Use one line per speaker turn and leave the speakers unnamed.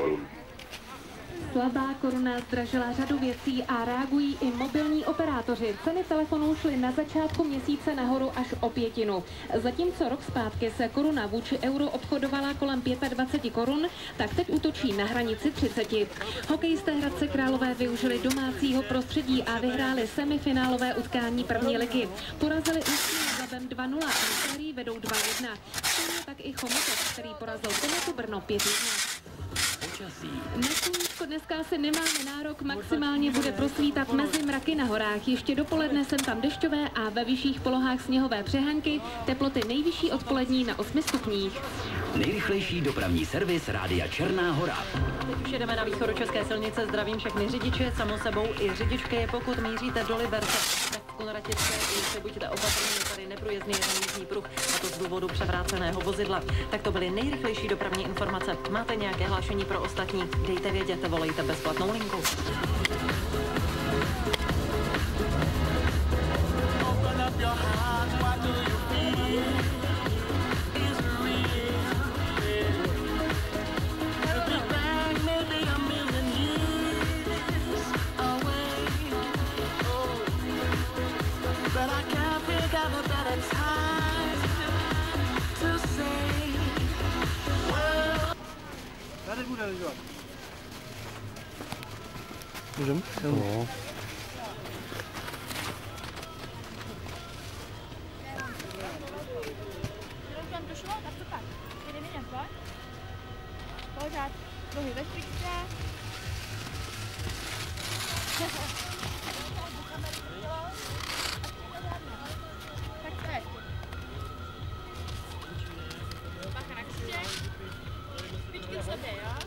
korun.
Slabá koruna zdražila řadu věcí a reagují i mobilní operátoři. Ceny telefonů šly na začátku měsíce nahoru až o 1/5. Zatímco rok zpátky se koruna vůči euru obchodovala kolem 25 korun, tak teď útočí na hranici 30. Hokejisté Hradce Králové využili domácího prostředí a vyhráli semifinálové utkání první ligy. Porazili Ústí nad Labem 2-0 a v sérii vedou 2-1. Stejně tak i Chomutov, který porazil Komotu Brno 5-1. Na sluníčko dneska se nemáme nárok, maximálně bude prosvítat mezi mraky na horách. Ještě dopoledne jsem tam dešťové a ve vyšších polohách sněhové přehanky, teploty nejvyšší odpolední na 8 stupních.
Nejrychlejší dopravní servis Rádia Černá Hora.
Teď už jedeme na východočeské silnice, zdravím všechny řidiče, samo sebou i řidičky, pokud míříte do Liberce, tak v Kunratice se buďte opatrní, je tady neprůjezdný jeden jízdní pruh, a to z důvodu převráceného vozidla. Tak to byly nejrychlejší dopravní informace. Máte nějaké hlášení pro ostatní? Dejte vědět, volejte bezplatnou linku.
Tady bude lyžovat. Můžeme? No.
Tam došlo, tak to tak. Jdeme nějak, pořád, nohy ve špičce. Tak to je. Bacha na křtě. Špičky k sobě, jo?